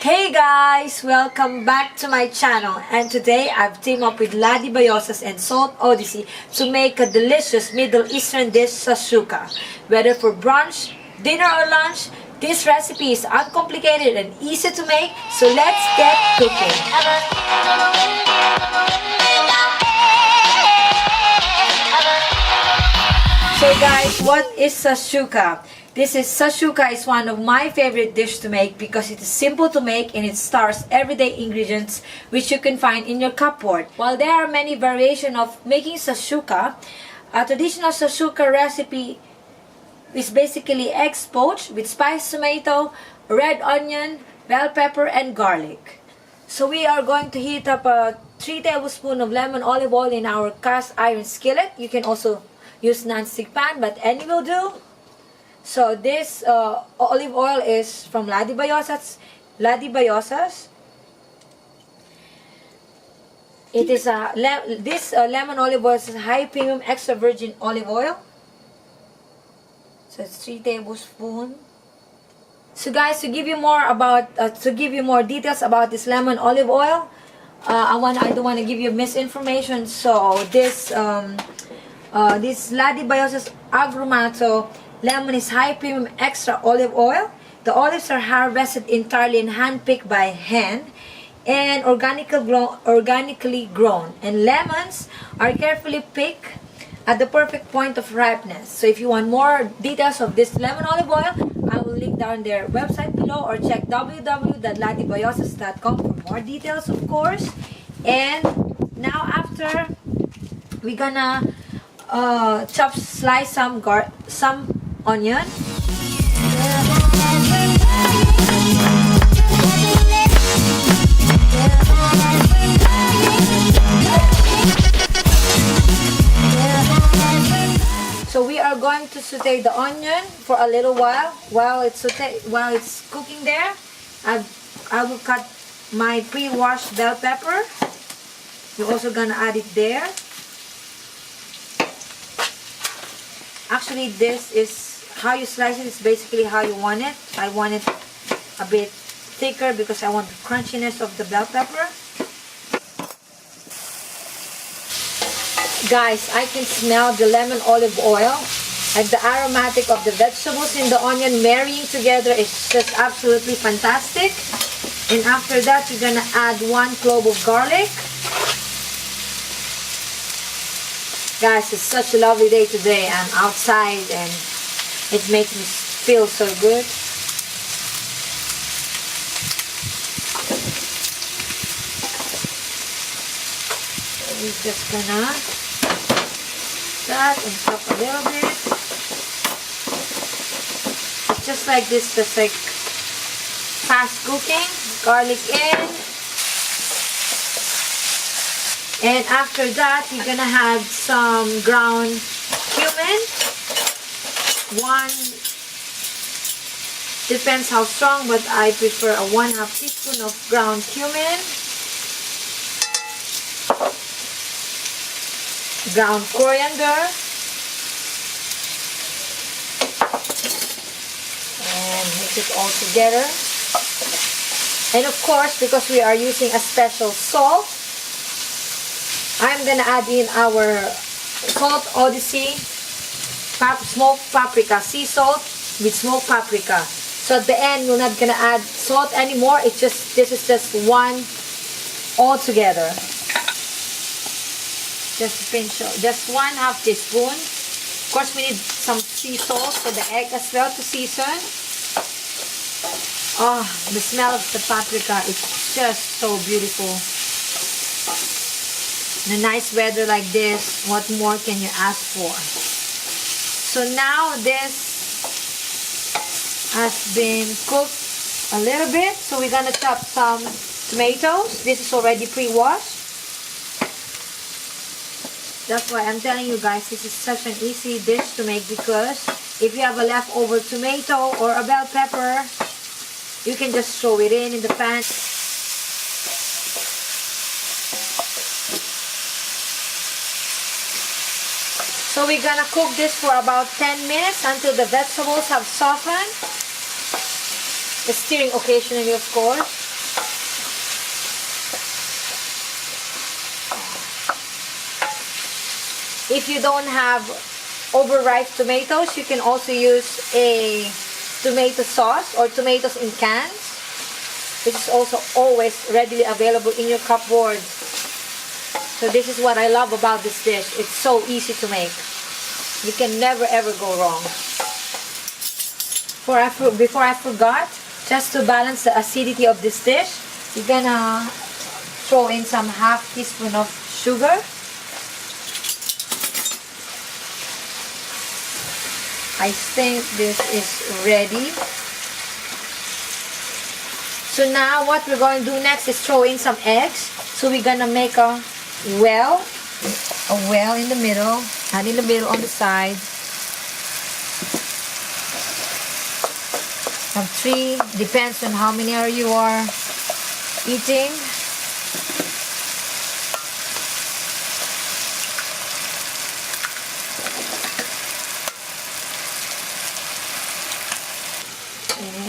Hey guys! Welcome back to my channel, and today I've teamed up with Ladi, Biosas and Salt Odyssey to make a delicious Middle Eastern dish, shakshuka. Whether for brunch, dinner or lunch, this recipe is uncomplicated and easy to make, so let's get cooking. So guys, what is shakshuka? Shakshuka is one of my favorite dishes to make because it is simple to make and it stars everyday ingredients which you can find in your cupboard. While there are many variations of making shakshuka, a traditional shakshuka recipe is basically eggs poached with spiced tomato, red onion, bell pepper, and garlic. So we are going to heat up 3 tablespoons of lemon olive oil in our cast iron skillet. You can also use non-stick pan, but any will do. So this olive oil is from Ladi Biosas. It is lemon olive oil is a high premium extra virgin olive oil. So it's 3 tablespoons. So guys, to give you more details about this lemon olive oil, I don't want to give you misinformation. So this Ladi Biosas Agrumato lemon is high premium extra olive oil. The olives are harvested entirely and hand-picked by hand and organically grown. And lemons are carefully picked at the perfect point of ripeness. So if you want more details of this lemon olive oil, I will link down their website below, or check www.ladibiosas.com for more details, of course. And now after, we're gonna slice some onion. So we are going to saute the onion for a little while. While it's cooking there, I will cut my pre-washed bell pepper. You're also gonna add it there. Actually, this is how you slice it. It's basically how you want it. I want it a bit thicker because I want the crunchiness of the bell pepper. Guys, I can smell the lemon olive oil and the aromatic of the vegetables in the onion marrying together. It's just absolutely fantastic. And after that, you're gonna add 1 clove of garlic. Guys, it's such a lovely day today. I'm outside and it makes me feel so good. We're just gonna that and chop a little bit. It's just like this, just like fast cooking. Garlic in. And after that, you're gonna have some ground cumin. Depends how strong, but I prefer a 1/2 teaspoon of ground cumin. Ground coriander. And mix it all together. And of course, because we are using a special salt, I'm gonna add in our Salt Odyssey smoked paprika, sea salt with smoked paprika. So at the end, we're not gonna add salt anymore. This is just one all together. Just a pinch, just 1/2 teaspoon. Of course, we need some sea salt for the egg as well to season. Oh, the smell of the paprika is just so beautiful. In a nice weather like this, what more can you ask for? So now this has been cooked a little bit. So we're gonna chop some tomatoes. This is already pre-washed. That's why I'm telling you guys, this is such an easy dish to make, because if you have a leftover tomato or a bell pepper, you can just throw it in the pan. So we're gonna cook this for about 10 minutes until the vegetables have softened. Stirring occasionally, of course. If you don't have overripe tomatoes, you can also use a tomato sauce or tomatoes in cans. Which is also always readily available in your cupboard. So this is what I love about this dish. It's so easy to make. You can never ever go wrong. Before I forgot, just to balance the acidity of this dish, you're gonna throw in some half teaspoon of sugar. I think this is ready. So now what we're going to do next is throw in some eggs. So we're gonna make a well in the middle, and in the middle on the side. Have 3, depends on how many you are eating.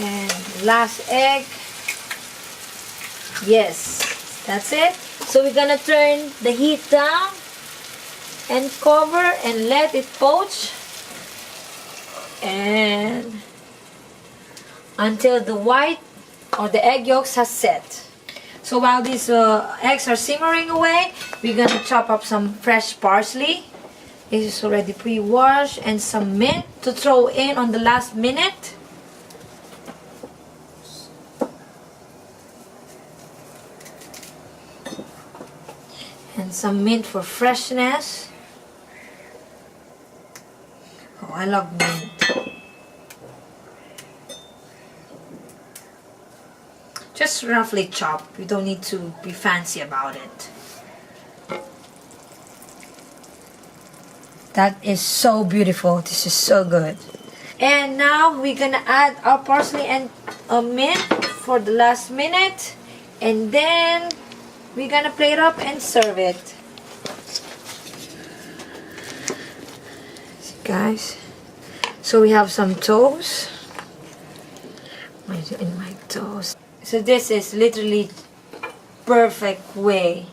And last egg. Yes, that's it. So we're gonna turn the heat down and cover and let it poach and until the white or the egg yolks has set. So while these eggs are simmering away, we're gonna chop up some fresh parsley. This is already pre-washed, and some mint to throw in on the last minute. And some mint for freshness. Oh, I love mint. Just roughly chopped. You don't need to be fancy about it. That is so beautiful. This is so good. And now we're gonna add our parsley and mint for the last minute. And then we're gonna plate it up and serve it. See, guys, so we have some toast. What is it in my toast? So this is literally perfect way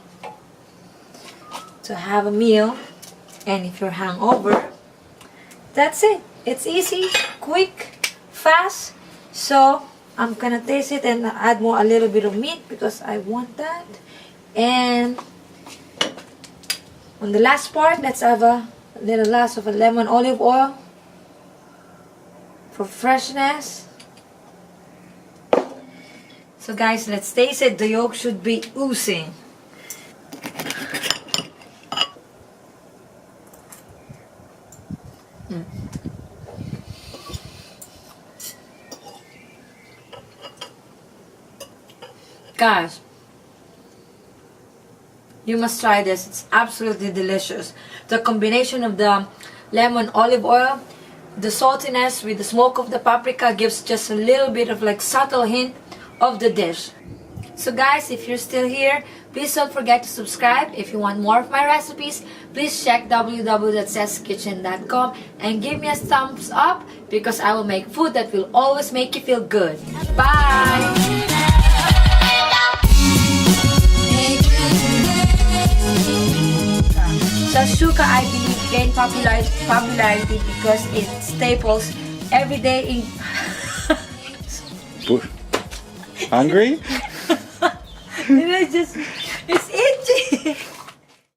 to have a meal. And if you're hungover, that's it. It's easy, quick, fast. So I'm gonna taste it and add a little bit of meat because I want that. And on the last part, let's have a little glass of a lemon olive oil for freshness. So guys, let's taste it. The yolk should be oozing. Guys, you must try this. It's absolutely delicious. The combination of the lemon olive oil, the saltiness with the smoke of the paprika gives just a little bit of like subtle hint of the dish. So guys, if you're still here, please don't forget to subscribe. If you want more of my recipes, please check www.ceskitchen.com and give me a thumbs up because I will make food that will always make you feel good. Bye! Shakshuka, I believe, gained popularity because it staples everyday in... Hungry? It's itchy.